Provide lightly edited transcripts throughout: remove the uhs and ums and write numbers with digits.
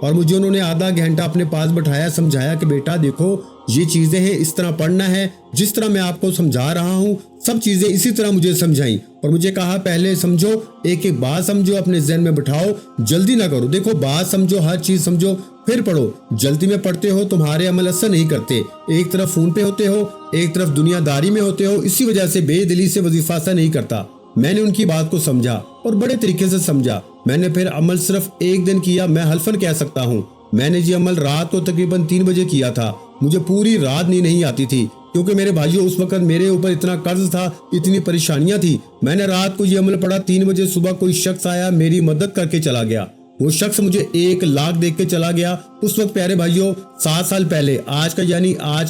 اور مجھے انہوں نے آدھا گھنٹہ اپنے پاس بٹھایا، سمجھایا کہ بیٹا دیکھو یہ چیزیں ہیں، اس طرح پڑھنا ہے، جس طرح میں آپ کو سمجھا رہا ہوں سب چیزیں اسی طرح مجھے سمجھائیں، اور مجھے کہا پہلے سمجھو، ایک ایک بات سمجھو، اپنے ذہن میں بٹھاؤ، جلدی نہ کرو، دیکھو بات سمجھو، ہر چیز سمجھو پھر پڑھو، جلدی میں پڑھتے ہو تمہارے عمل اثر نہیں کرتے، ایک طرف فون پہ ہوتے ہو، ایک طرف دنیا داری میں ہوتے ہو، اسی وجہ سے بے دلی سے وظیفہ اثر نہیں کرتا۔ میں نے ان کی بات کو سمجھا اور بڑے طریقے سے سمجھا، میں نے پھر عمل صرف ایک دن کیا، میں حلفاً کہہ سکتا ہوں میں نے یہ عمل رات کو تقریباً 3 بجے کیا تھا، مجھے پوری رات نیند نہیں آتی تھی، کیونکہ میرے بھائیوں اس وقت میرے اوپر اتنا قرض تھا، اتنی پریشانیاں تھی۔ میں نے رات کو یہ عمل پڑھا، 3 بجے صبح کوئی شخص آیا، میری مدد کر کے چلا گیا، وہ شخص مجھے 1 لاکھ دے کے چلا گیا۔ اس وقت پیارے بھائیوں 7 سال پہلے آج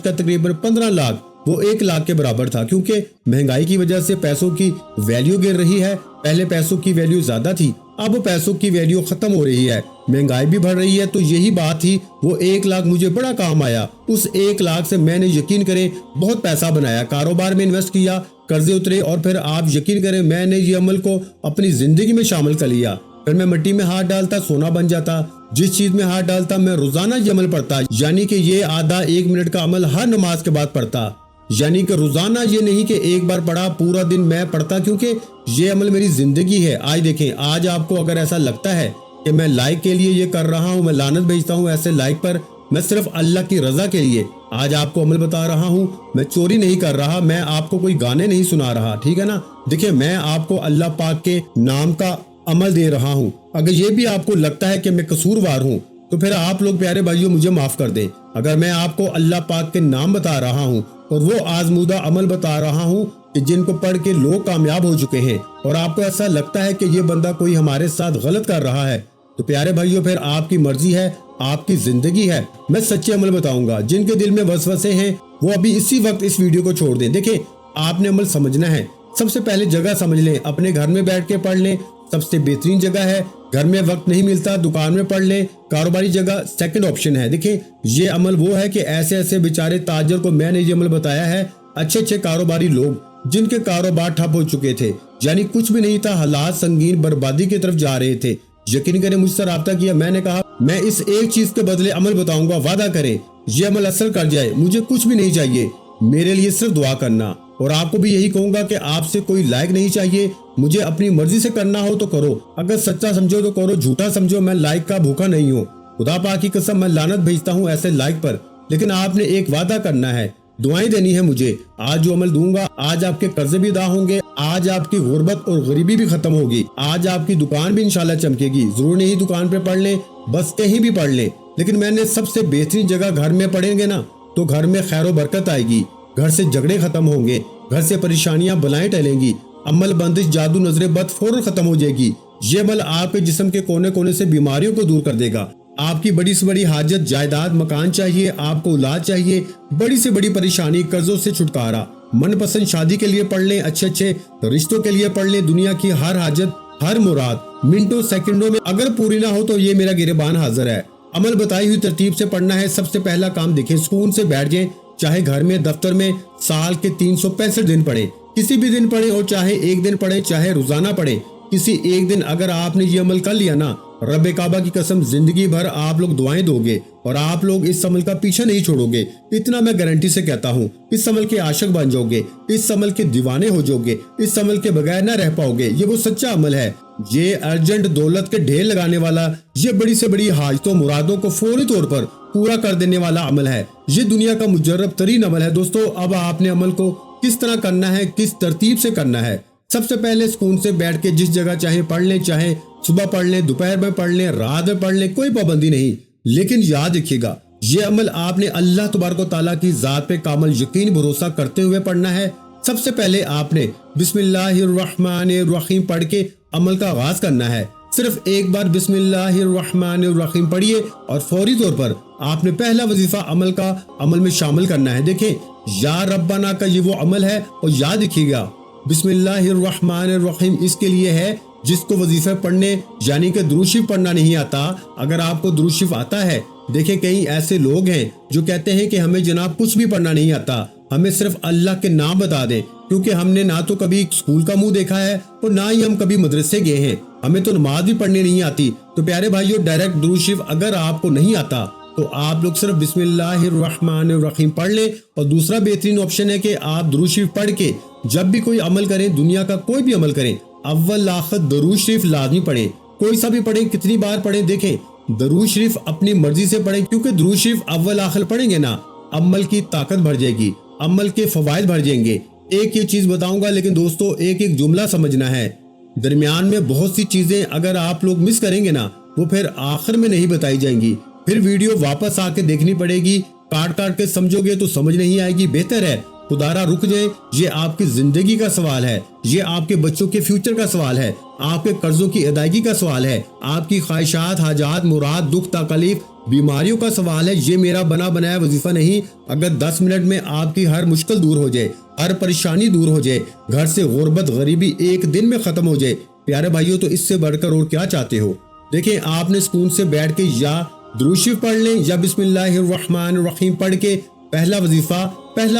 کا تقریباً 15 لاکھ وہ 1 لاکھ کے برابر تھا، کیونکہ مہنگائی کی وجہ سے پیسوں کی ویلیو گر رہی ہے، پہلے پیسوں کی ویلیو زیادہ تھی، اب پیسوں کی ویلیو ختم ہو رہی ہے، مہنگائی بھی بڑھ رہی ہے، تو یہی بات تھی، وہ 1 لاکھ مجھے بڑا کام آیا۔ اس 1 لاکھ سے میں نے یقین کریں بہت پیسہ بنایا، کاروبار میں انویسٹ کیا، قرضے اترے، اور پھر آپ یقین کریں میں نے یہ عمل کو اپنی زندگی میں شامل کر لیا۔ پھر میں مٹی میں ہاتھ ڈالتا سونا بن جاتا، جس چیز میں ہاتھ ڈالتا میں روزانہ یہ عمل پڑھتا، یعنی کہ یہ آدھا 1 منٹ کا عمل ہر نماز کے بعد پڑھتا، یعنی کہ روزانہ، یہ نہیں کہ ایک بار پڑھا پورا دن میں پڑھتا، کیونکہ یہ عمل میری زندگی ہے۔ آج دیکھیں، آج آپ کو اگر ایسا لگتا ہے کہ میں لائک کے لیے یہ کر رہا ہوں، میں لعنت بھیجتا ہوں ایسے لائک پر، میں صرف اللہ کی رضا کے لیے آج آپ کو عمل بتا رہا ہوں، میں چوری نہیں کر رہا، میں آپ کو کوئی گانے نہیں سنا رہا، ٹھیک ہے نا؟ دیکھیں میں آپ کو اللہ پاک کے نام کا عمل دے رہا ہوں، اگر یہ بھی آپ کو لگتا ہے کہ میں قصوروار ہوں تو پھر آپ لوگ پیارے بھائیوں مجھے معاف کر دیں۔ اگر میں آپ کو اللہ پاک کے نام بتا رہا ہوں اور وہ آزمودہ عمل بتا رہا ہوں کہ جن کو پڑھ کے لوگ کامیاب ہو چکے ہیں، اور آپ کو ایسا لگتا ہے کہ یہ بندہ کوئی ہمارے ساتھ غلط کر رہا ہے، تو پیارے بھائیوں پھر آپ کی مرضی ہے، آپ کی زندگی ہے، میں سچے عمل بتاؤں گا۔ جن کے دل میں وسوسے ہیں وہ ابھی اسی وقت اس ویڈیو کو چھوڑ دیں۔ دیکھیں آپ نے عمل سمجھنا ہے، سب سے پہلے جگہ سمجھ لیں، اپنے گھر میں بیٹھ کے پڑھ لیں، سب سے بہترین جگہ ہے، گھر میں وقت نہیں ملتا دکان میں پڑھ لیں، کاروباری جگہ سیکنڈ آپشن ہے۔ دیکھیں یہ عمل وہ ہے کہ ایسے بیچارے تاجر کو میں نے یہ عمل بتایا ہے، اچھے کاروباری لوگ جن کے کاروبار ٹھپ ہو چکے تھے، یعنی کچھ بھی نہیں تھا، حالات سنگین بربادی کی طرف جا رہے تھے، یقین کریں مجھ سے رابطہ کیا، میں نے کہا میں اس ایک چیز کے بدلے عمل بتاؤں گا، وعدہ کریں یہ عمل اثر کر جائے، مجھے کچھ بھی نہیں چاہیے، میرے لیے صرف دعا کرنا، اور آپ کو بھی یہی کہوں گا کہ آپ سے کوئی لائک نہیں چاہیے، مجھے اپنی مرضی سے کرنا ہو تو کرو، اگر سچا سمجھو تو کرو، جھوٹا سمجھو میں لائک کا بھوکا نہیں ہوں، خدا پاک کی قسم میں لعنت بھیجتا ہوں ایسے لائک پر، لیکن آپ نے ایک وعدہ کرنا ہے، دعائیں دینی ہے مجھے، آج جو عمل دوں گا آج آپ کے قرضے بھی ادا ہوں گے، آج آپ کی غربت اور غریبی بھی ختم ہوگی، آج آپ کی دکان بھی انشاءاللہ چمکے گی، ضرور نہیں دکان پہ پڑھ لیں، بس کہیں بھی پڑھ لیں، لیکن میں نے سب سے بہترین جگہ گھر میں پڑھیں گے نا تو گھر میں خیر و برکت آئے گی، گھر سے جھگڑے ختم ہوں گے، گھر سے پریشانیاں بلائیں ٹلیں گی، عمل بندش جادو نظر بد فوراً ختم ہو جائے گی، یہ عمل آپ کے جسم کے کونے کونے سے بیماریوں کو دور کر دے گا، آپ کی بڑی سے بڑی حاجت جائیداد مکان چاہیے، آپ کو اولاد چاہیے، بڑی سے بڑی پریشانی قرضوں سے چھٹکارا، من پسند شادی کے لیے پڑھ لیں، اچھے رشتوں کے لیے پڑھ لیں، دنیا کی ہر حاجت ہر مراد منٹوں سیکنڈوں میں اگر پوری نہ ہو تو یہ میرا گریبان حاضر ہے۔ عمل بتائی ہوئی ترتیب سے پڑھنا ہے، سب سے پہلا کام دیکھیں سکون سے بیٹھ جائیں، چاہے گھر میں دفتر میں، سال کے 365 دن پڑھیں، کسی بھی دن پڑھیں، اور چاہے ایک دن پڑھیں چاہے روزانہ پڑھیں، کسی ایک دن اگر آپ نے یہ عمل کر لیا نا، رب کعبہ کی قسم زندگی بھر آپ لوگ دعائیں دو گے اور آپ لوگ اس عمل کا پیچھا نہیں چھوڑو گے، اتنا میں گارنٹی سے کہتا ہوں، اس عمل کے عاشق بن جاؤ گے، اس عمل کے دیوانے ہو جاؤ گے، اس عمل کے بغیر نہ رہ پاؤ گے، یہ وہ سچا عمل ہے، یہ ارجنٹ دولت کے ڈھیر لگانے والا، یہ بڑی سے بڑی حاجتوں مرادوں کو فوری طور پر پورا کر دینے والا عمل ہے، یہ دنیا کا مجرب ترین عمل ہے۔ دوستو اب آپ نے عمل کو کس طرح کرنا ہے، کس ترتیب سے کرنا ہے، سب سے پہلے سکون سے بیٹھ کے جس جگہ چاہے پڑھ لیں، چاہے صبح پڑھ لیں، دوپہر میں پڑھ لیں، رات میں پڑھ لیں، کوئی پابندی نہیں، لیکن یاد رکھیے گا یہ عمل آپ نے اللہ تبارک و تعالیٰ کی ذات پہ کامل یقین بھروسہ کرتے ہوئے پڑھنا ہے۔ سب سے پہلے آپ نے بسم اللہ الرحمن الرحیم پڑھ کے عمل کا آغاز کرنا ہے، صرف ایک بار بسم اللہ الرحمن الرحیم پڑھیے اور فوری طور پر آپ نے پہلا وظیفہ عمل میں شامل کرنا ہے۔ دیکھیں یا ربنا کا یہ وہ عمل ہے، اور یاد رکھیے گا بسم اللہ الرحمن الرحیم اس کے لیے ہے جس کو وظیفہ پڑھنے یعنی کہ درود شریف پڑھنا نہیں آتا۔ اگر آپ کو درود شریف آتا ہے، دیکھیں کئی ایسے لوگ ہیں جو کہتے ہیں کہ ہمیں جناب کچھ بھی پڑھنا نہیں آتا، ہمیں صرف اللہ کے نام بتا دیں، کیونکہ ہم نے نہ تو کبھی اسکول کا منہ دیکھا ہے اور نہ ہی ہم کبھی مدرسے گئے ہیں، ہمیں تو نماز بھی پڑھنے نہیں آتی۔ تو پیارے بھائیو، ڈائریکٹ درود شریف اگر آپ کو نہیں آتا تو آپ لوگ صرف بسم اللہ الرحمن الرحیم پڑھ لیں، اور دوسرا بہترین آپشن ہے کہ آپ درود شریف پڑھ کے جب بھی کوئی عمل کریں، دنیا کا کوئی بھی عمل کریں، اول آخر درود شریف لازمی پڑھیں، کوئی سا بھی پڑھیں، کتنی بار پڑھیں۔ دیکھیں، درود شریف اپنی مرضی سے پڑھیں، کیونکہ درود شریف اول آخر پڑھیں گے نا، عمل کی طاقت بڑھ جائے گی، عمل کے فوائد بڑھ جائیں گے۔ ایک یہ چیز بتاؤں گا، لیکن دوستو ایک ایک جملہ سمجھنا ہے، درمیان میں بہت سی چیزیں اگر آپ لوگ مس کریں گے نا، وہ پھر آخر میں نہیں بتائی جائیں گی، پھر ویڈیو واپس آ کے دیکھنی پڑے گی، کاٹ کاٹ کے سمجھو گے تو سمجھ نہیں آئے گی۔ بہتر ہے خدارا رک جائیں، یہ آپ کی زندگی کا سوال ہے، یہ آپ کے بچوں کے فیوچر کا سوال ہے، آپ کے قرضوں کی ادائیگی کا سوال ہے، آپ کی خواہشات، حاجات، مراد، دکھ، تکلیف، بیماریوں کا سوال ہے۔ یہ میرا بنا بنایا وظیفہ نہیں۔ اگر 10 منٹ میں آپ کی ہر مشکل دور ہو جائے، ہر پریشانی دور ہو جائے، گھر سے غربت غریبی ایک دن میں ختم ہو جائے، پیارے بھائیوں تو اس سے بڑھ کر اور کیا چاہتے ہو؟ دیکھیں، آپ نے سکون سے بیٹھ کے یا درود شریف پڑھ لیں یا بسم اللہ الرحمن الرحیم پڑھ کے پہلا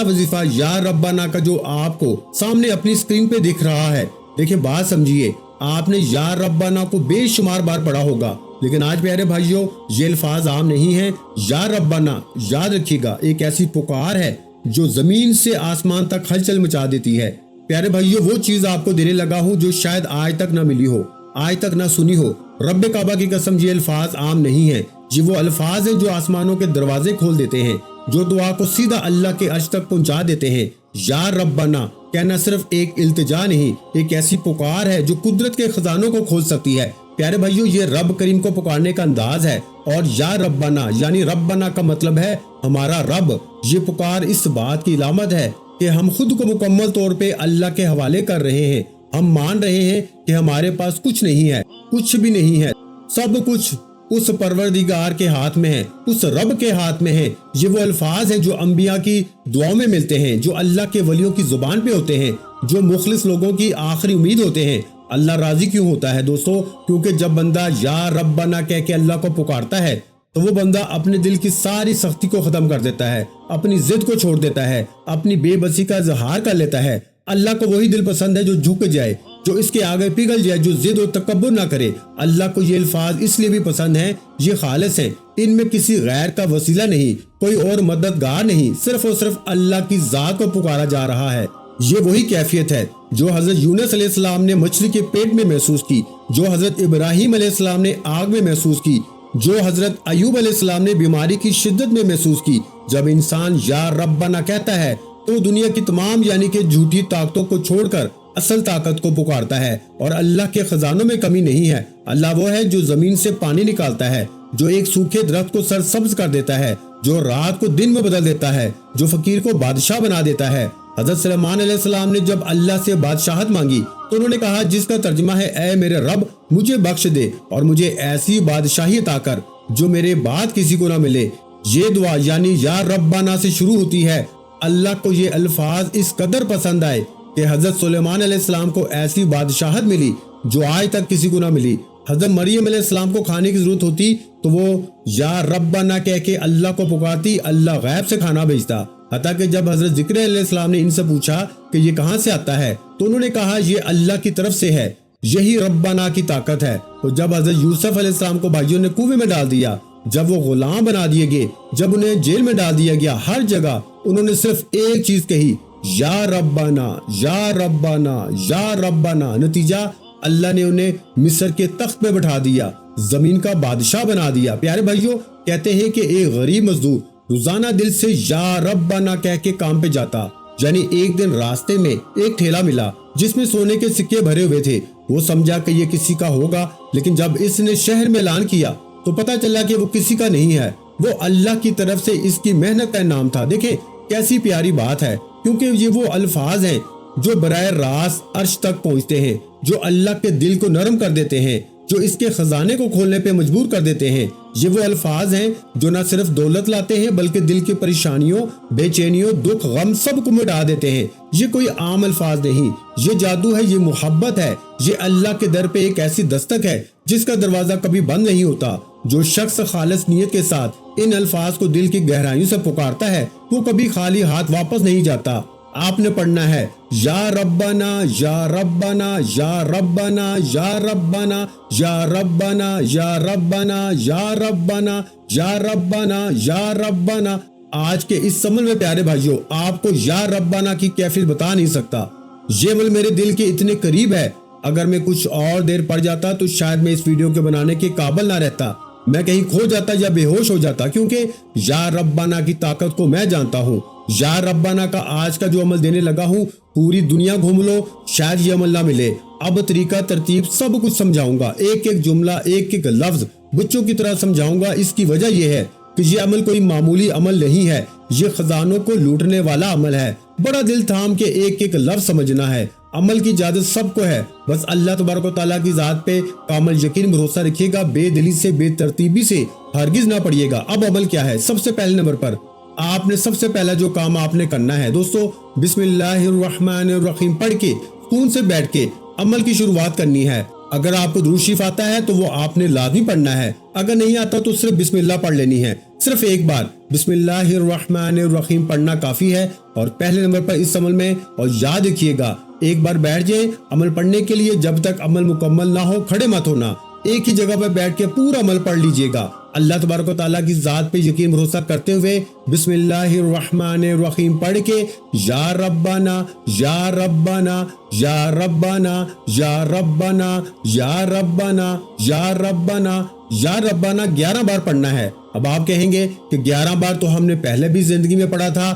وظیفہ یا ربنا کا جو آپ کو سامنے اپنی اسکرین پہ دکھ رہا ہے، دیکھیں بات سمجھیے، آپ نے یا ربنا کو بے شمار بار پڑھا ہوگا، لیکن آج پیارے بھائیوں یہ الفاظ عام نہیں ہیں۔ یا ربنا یاد رکھیے گا، ایک ایسی پکار ہے جو زمین سے آسمان تک ہلچل مچا دیتی ہے۔ پیارے بھائیوں، وہ چیز آپ کو دینے لگا ہوں جو شاید آج تک نہ ملی ہو، آج تک نہ سنی ہو۔ رب کعبہ کی قسم، یہ الفاظ عام نہیں ہیں، یہ وہ الفاظ ہیں جو آسمانوں کے دروازے کھول دیتے ہیں، جو دعا کو سیدھا اللہ کے عرش تک پہنچا دیتے ہیں۔ یا ربنا کہنا صرف ایک التجا نہیں، ایک ایسی پکار ہے جو قدرت کے خزانوں کو کھول سکتی ہے۔ پیارے بھائیوں، یہ رب کریم کو پکارنے کا انداز ہے، اور یا ربنا یعنی ربنا کا مطلب ہے ہمارا رب۔ یہ پکار اس بات کی علامت ہے کہ ہم خود کو مکمل طور پہ اللہ کے حوالے کر رہے ہیں، ہم مان رہے ہیں کہ ہمارے پاس کچھ نہیں ہے، کچھ بھی نہیں ہے، سب کچھ اس پروردگار کے ہاتھ میں ہے، اس رب کے ہاتھ میں ہے۔ یہ وہ الفاظ ہیں جو انبیاء کی دعاؤں میں ملتے ہیں، جو اللہ کے ولیوں کی زبان پہ ہوتے ہیں، جو مخلص لوگوں کی آخری امید ہوتے ہیں۔ اللہ راضی کیوں ہوتا ہے دوستو؟ کیونکہ جب بندہ یا ربنا کہہ کے اللہ کو پکارتا ہے تو وہ بندہ اپنے دل کی ساری سختی کو ختم کر دیتا ہے، اپنی ضد کو چھوڑ دیتا ہے، اپنی بے بسی کا اظہار کر لیتا ہے۔ اللہ کو وہی دل پسند ہے جو جھک جائے، جو اس کے آگے پگھل جائے، جو ضد و تکبر نہ کرے۔ اللہ کو یہ الفاظ اس لیے بھی پسند ہیں، یہ خالص ہیں، ان میں کسی غیر کا وسیلہ نہیں، کوئی اور مددگار نہیں، صرف اور صرف اللہ کی ذات کو پکارا جا رہا ہے۔ یہ وہی کیفیت ہے جو حضرت یونس علیہ السلام نے مچھلی کے پیٹ میں محسوس کی، جو حضرت ابراہیم علیہ السلام نے آگ میں محسوس کی، جو حضرت ایوب علیہ السلام نے بیماری کی شدت میں محسوس کی۔ جب انسان یا ربنا کہتا ہے تو دنیا کی تمام یعنی کہ جھوٹی طاقتوں کو چھوڑ کر اصل طاقت کو پکارتا ہے، اور اللہ کے خزانوں میں کمی نہیں ہے۔ اللہ وہ ہے جو زمین سے پانی نکالتا ہے، جو ایک سوکھے درخت کو سرسبز کر دیتا ہے، جو رات کو دن میں بدل دیتا ہے، جو فقیر کو بادشاہ بنا دیتا ہے۔ حضرت سلیمان علیہ السلام نے جب اللہ سے بادشاہت مانگی تو انہوں نے کہا، جس کا ترجمہ ہے اے میرے رب مجھے بخش دے اور مجھے ایسی بادشاہی عطا کر جو میرے بعد کسی کو نہ ملے۔ یہ دعا یعنی یا ربنا سے شروع ہوتی ہے۔ اللہ کو یہ الفاظ اس قدر پسند آئے کہ حضرت سلیمان علیہ السلام کو ایسی بادشاہت ملی جو آج تک کسی کو نہ ملی۔ حضرت مریم علیہ السلام کو کھانے کی ضرورت ہوتی تو وہ یا ربنا کہہ کے اللہ کو پکارتی، اللہ غیب سے کھانا بھیجتا۔ حتیٰ کہ جب حضرت ذکر علیہ السلام نے ان سے پوچھا کہ یہ کہاں سے آتا ہے تو انہوں نے کہا یہ اللہ کی طرف سے ہے، یہی ربنا کی طاقت ہے۔ تو جب حضرت یوسف علیہ السلام کو بھائیوں نے کنویں میں ڈال دیا، جب وہ غلام بنا دیے گئے، جب انہیں جیل میں ڈال دیا گیا، ہر جگہ انہوں نے صرف ایک چیز کہی، یا ربنا یا ربنا یا ربنا۔ نتیجہ اللہ نے انہیں مصر کے تخت پہ بٹھا دیا، زمین کا بادشاہ بنا دیا۔ پیارے بھائیوں، کہتے ہیں کہ ایک غریب مزدور روزانہ دل سے یا ربنا کہہ کے کام پہ جاتا، یعنی ایک دن راستے میں ایک ٹھیلا ملا جس میں سونے کے سکے بھرے ہوئے تھے۔ وہ سمجھا کہ یہ کسی کا ہوگا، لیکن جب اس نے شہر میں اعلان کیا تو پتہ چلا کہ وہ کسی کا نہیں ہے، وہ اللہ کی طرف سے اس کی محنت کا انعام تھا۔ دیکھیں کیسی پیاری بات ہے، کیونکہ یہ وہ الفاظ ہیں جو براہ راست عرش تک پہنچتے ہیں، جو اللہ کے دل کو نرم کر دیتے ہیں، جو اس کے خزانے کو کھولنے پہ مجبور کر دیتے ہیں۔ یہ وہ الفاظ ہیں جو نہ صرف دولت لاتے ہیں بلکہ دل کی پریشانیوں، بے چینیوں، دکھ، غم سب کو مٹا دیتے ہیں۔ یہ کوئی عام الفاظ نہیں، یہ جادو ہے، یہ محبت ہے، یہ اللہ کے در پہ ایک ایسی دستک ہے جس کا دروازہ کبھی بند نہیں ہوتا۔ جو شخص خالص نیت کے ساتھ ان الفاظ کو دل کی گہرائیوں سے پکارتا ہے وہ کبھی خالی ہاتھ واپس نہیں جاتا۔ آپ نے پڑھنا ہے یا ربنا یا ربنا یا ربنا یا ربنا یا ربنا یا ربنا یا ربنا یا ربنا یا ربنا۔ آج کے اس عمل میں پیارے بھائیوں آپ کو یا ربنا کی کیفیت بتا نہیں سکتا۔ یہ عمل میرے دل کے اتنے قریب ہے، اگر میں کچھ اور دیر پڑھ جاتا تو شاید میں اس ویڈیو کے بنانے کے قابل نہ رہتا، میں کہیں کھو جاتا یا بے ہوش ہو جاتا، کیونکہ یا ربنا کی طاقت کو میں جانتا ہوں۔ یا ربنا کا آج کا جو عمل دینے لگا ہوں، پوری دنیا گھوم لو شاید یہ عمل نہ ملے۔ اب طریقہ ترتیب سب کچھ سمجھاؤں گا، ایک ایک جملہ ایک ایک لفظ بچوں کی طرح سمجھاؤں گا۔ اس کی وجہ یہ ہے کہ یہ عمل کوئی معمولی عمل نہیں ہے، یہ خزانوں کو لوٹنے والا عمل ہے۔ بڑا دل تھام کے ایک ایک لفظ سمجھنا ہے۔ عمل کی اجازت سب کو ہے، بس اللہ تبارک و تعالیٰ کی ذات پہ کامل یقین بھروسہ رکھیے گا، بے دلی سے بے ترتیبی سے ہرگز نہ پڑھیے گا۔ اب عمل کیا ہے؟ سب سے پہلے نمبر پر آپ نے سب سے پہلا جو کام آپ نے کرنا ہے دوستو، بسم اللہ الرحمن الرحیم پڑھ کے سکون سے بیٹھ کے عمل کی شروعات کرنی ہے۔ اگر آپ کو درود شریف آتا ہے تو وہ آپ نے لازمی پڑھنا ہے، اگر نہیں آتا تو صرف بسم اللہ پڑھ لینی ہے۔ صرف ایک بار بسم اللہ الرحمن الرحیم پڑھنا کافی ہے۔ اور پہلے نمبر پر اس عمل میں، اور یاد رکھیے گا ایک بار بیٹھ جائیں عمل پڑھنے کے لیے، جب تک عمل مکمل نہ ہو کھڑے مت ہونا، ایک ہی جگہ پر بیٹھ کے پورا عمل پڑھ لیجئے گا۔ اللہ تبارک و تعالیٰ کی ذات پہ یقین بھروسہ کرتے ہوئے بسم اللہ الرحمن الرحیم پڑھ کے یا ربنا یا ربنا یا ربنا یا ربنا یا ربنا یا ربنا یا ربنا 11 بار پڑھنا ہے۔ اب آپ کہیں گے کہ 11 بار تو ہم نے پہلے بھی زندگی میں پڑھا تھا،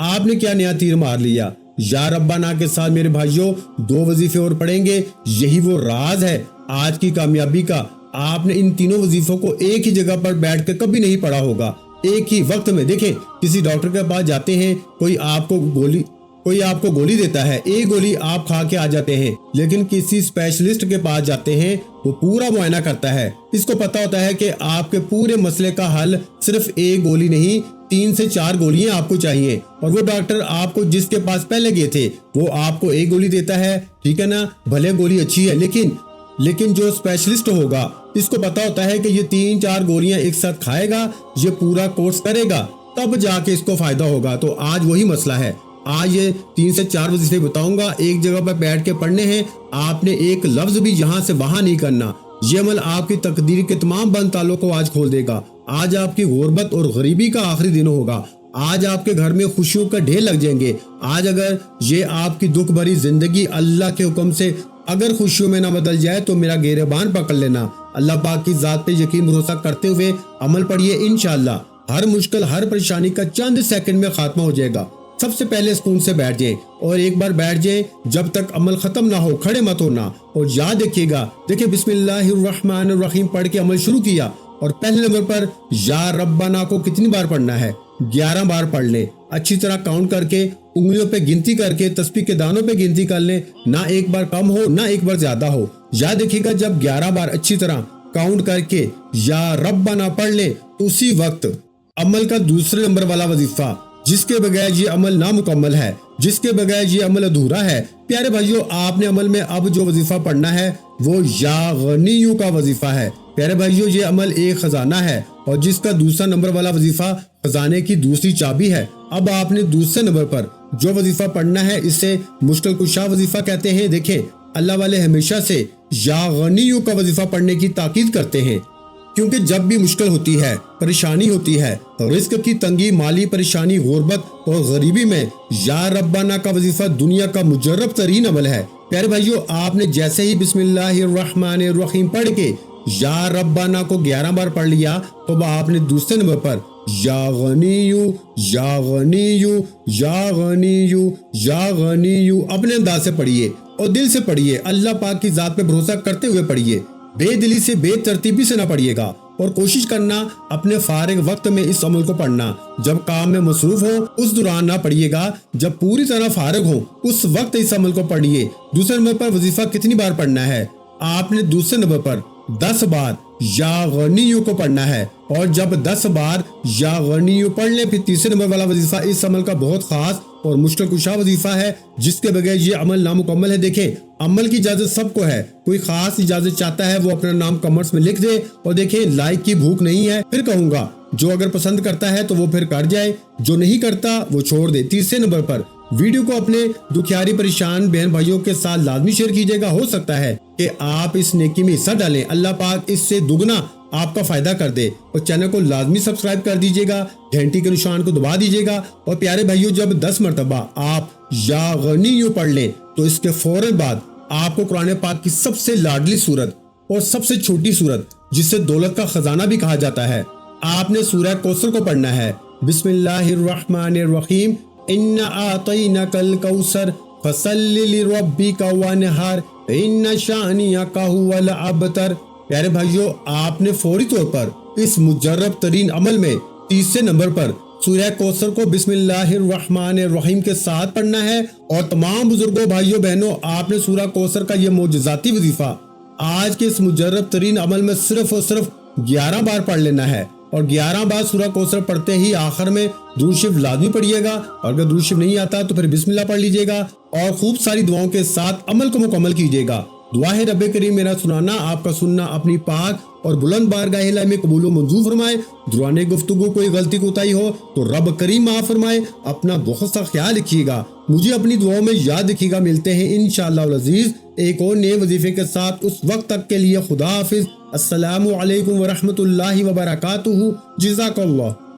آپ نے کیا نیا تیر مار لیا؟ یا ربنا کے ساتھ میرے بھائیوں 2 وظیفے اور پڑھیں گے، یہی وہ راز ہے آج کی کامیابی کا۔ آپ نے ان تینوں وظیفوں کو ایک ہی جگہ پر بیٹھ کے کبھی نہیں پڑھا ہوگا، ایک ہی وقت میں۔ دیکھیں کسی ڈاکٹر کے پاس جاتے ہیں، کوئی آپ کو گولی دیتا ہے، ایک گولی آپ کھا کے آ جاتے ہیں، لیکن کسی اسپیشلسٹ کے پاس جاتے ہیں، وہ پورا معائنہ کرتا ہے، اس کو پتا ہوتا ہے کہ آپ کے پورے مسئلے کا حل صرف ایک گولی نہیں 3 سے 4 گولیاں آپ کو چاہیے۔ اور وہ ڈاکٹر آپ کو جس کے پاس پہلے گئے تھے وہ آپ کو ایک گولی دیتا ہے، ٹھیک ہے نا، بھلے گولی اچھی ہے، لیکن جو اسپیشلسٹ ہوگا اس کو پتا ہوتا ہے کہ یہ 3-4 گولیاں ایک ساتھ کھائے گا، یہ پورا کورس کرے گا، تب جا کے اس کو فائدہ ہوگا۔ تو آج وہی مسئلہ ہے، آج یہ 3 سے 4 وظیفے بتاؤں گا، ایک جگہ پر بیٹھ کے پڑھنے ہیں، آپ نے ایک لفظ بھی یہاں سے وہاں نہیں کرنا۔ یہ عمل آپ کی تقدیر کے تمام بند تالوں کو آج کھول دے گا۔ آج آپ کی غربت اور غریبی کا آخری دن ہوگا، آج آپ کے گھر میں خوشیوں کا ڈھیر لگ جائیں گے۔ آج اگر یہ آپ کی دکھ بھری زندگی اللہ کے حکم سے اگر خوشیوں میں نہ بدل جائے تو میرا گریبان پکڑ لینا۔ اللہ پاک کی ذات پہ یقین بھروسہ کرتے ہوئے عمل پڑھیے، انشاءاللہ ہر مشکل ہر پریشانی کا چند سیکنڈ میں خاتمہ ہو جائے گا۔ سب سے پہلے سکون سے بیٹھ جائیں، اور ایک بار بیٹھ جائیں جب تک عمل ختم نہ ہو کھڑے مت ہونا۔ اور یاد رکھیے گا، دیکھیں بسم اللہ الرحمن الرحیم پڑھ کے عمل شروع کیا، اور پہلے نمبر پر یا ربنا کو کتنی بار پڑھنا ہے؟ 11 بار پڑھ لیں، اچھی طرح کاؤنٹ کر کے، انگلیوں پہ گنتی کر کے، تسبیح کے دانوں پہ گنتی کر لیں، نہ ایک بار کم ہو نہ ایک بار زیادہ ہو۔ یاد رکھیے گا جب 11 بار اچھی طرح کاؤنٹ کر کے یا ربنا پڑھ لیں، اسی وقت عمل کا دوسرے نمبر والا وظیفہ جس کے بغیر یہ عمل نامکمل ہے، جس کے بغیر یہ عمل ادھورا ہے، پیارے بھائیوں آپ نے عمل میں اب جو وظیفہ پڑھنا ہے وہ یا غنیوں کا وظیفہ ہے۔ پیارے بھائیوں یہ عمل ایک خزانہ ہے، اور جس کا دوسرا نمبر والا وظیفہ خزانے کی دوسری چابی ہے۔ اب آپ نے دوسرے نمبر پر جو وظیفہ پڑھنا ہے اسے مشکل کشا وظیفہ کہتے ہیں۔ دیکھیں اللہ والے ہمیشہ سے یا غنیوں کا وظیفہ پڑھنے کی تاکید کرتے ہیں، کیونکہ جب بھی مشکل ہوتی ہے، پریشانی ہوتی ہے، رزق کی تنگی، مالی پریشانی، غربت اور غریبی میں یا ربنا کا وظیفہ دنیا کا مجرب ترین عمل ہے۔ پیارے بھائیوں آپ نے جیسے ہی بسم اللہ الرحمن الرحیم پڑھ کے یا ربنا کو 11 بار پڑھ لیا، تو آپ نے دوسرے نمبر پر یا غنیو یا غنیو یا غنیو یا غنیو اپنے انداز سے پڑھیے اور دل سے پڑھیے، اللہ پاک کی ذات پہ بھروسہ کرتے ہوئے پڑھیے، بے دلی سے بے ترتیبی سے نہ پڑھیے گا، اور کوشش کرنا اپنے فارغ وقت میں اس عمل کو پڑھنا۔ جب کام میں مصروف ہو اس دوران نہ پڑھیے گا، جب پوری طرح فارغ ہو اس وقت اس عمل کو پڑھیے۔ دوسرے نمبر پر وظیفہ کتنی بار پڑھنا ہے؟ آپ نے دوسرے نمبر پر 10 بار یا غنیوں کو پڑھنا ہے، اور جب 10 بار یا غنیوں پڑھ لیں پھر تیسرے نمبر والا وظیفہ اس عمل کا بہت خاص اور مشکل کشا وظیفہ ہے، جس کے بغیر یہ عمل نامکمل ہے۔ دیکھیں عمل کی اجازت سب کو ہے، کوئی خاص اجازت چاہتا ہے وہ اپنا نام کمنٹس میں لکھ دے، اور دیکھیں لائک کی بھوک نہیں ہے، پھر کہوں گا جو اگر پسند کرتا ہے تو وہ پھر کر جائے، جو نہیں کرتا وہ چھوڑ دے۔ تیسرے نمبر پر ویڈیو کو اپنے دکھیاری پریشان بہن بھائیوں کے ساتھ لازمی شیئر کیجیے گا، ہو سکتا ہے کہ آپ اس نیکی میں حصہ ڈالیں، اللہ پاک اس سے دگنا آپ کا فائدہ کر دے۔ اور چینل کو لازمی سبسکرائب کر دیجیے گا، گھنٹی کے نشان کو دبا دیجیے گا۔ اور پیارے بھائیوں، جب 10 مرتبہ آپ یا غنی یوں پڑھ لیں تو اس کے فوراً بعد آپ کو قرآن پاک کی سب سے لاڈلی سورت اور سب سے چھوٹی سورت، جسے دولت کا خزانہ بھی کہا جاتا ہے، آپ نے سورہ کوثر کو پڑھنا ہے۔ بسم اللہ الرحمن الرحیم، اِنَّا أَعْطَيْنَاكَ الْكَوْثَرَ فَصَلِّ لِرَبِّكَ وَانْحَرْ إِنَّ شَانِئَكَ هُوَ الْأَبْتَرُ۔ پیارے بھائیوں، آپ نے فوری طور پر اس مجرب ترین عمل میں تیسرے نمبر پر سورہ کوثر کو بسم اللہ الرحمن الرحیم کے ساتھ پڑھنا ہے۔ اور تمام بزرگوں، بھائیوں، بہنوں، آپ نے سورہ کوثر کا یہ معجزاتی وظیفہ آج کے اس مجرب ترین عمل میں صرف اور صرف 11 بار پڑھ لینا ہے۔ اور 11 بار سورہ کوثر پڑھتے ہی آخر میں درود شریف لازمی پڑھیے گا، اور اگر درود شریف نہیں آتا تو پھر بسم اللہ پڑھ لیجیے گا اور خوب ساری دعاؤں کے ساتھ عمل کو مکمل کیجیے گا۔ دعا ہے رب کریم میرا سنانا، آپ کا سننا اپنی پاک اور بلند بارگاہ الہی میں قبول و منظور فرمائے۔ دوران گفتگو کوئی غلطی کوتاہی ہو تو رب کریم معاف فرمائے۔ اپنا بہت سا خیال رکھیے گا، مجھے اپنی دعاؤں میں یاد رکھیے گا۔ ملتے ہیں انشاءاللہ العزیز ایک اور نئے وظیفے کے ساتھ، اس وقت تک کے لیے خدا حافظ۔ السلام علیکم ورحمۃ اللہ وبرکاتہ۔ جزاک اللہ۔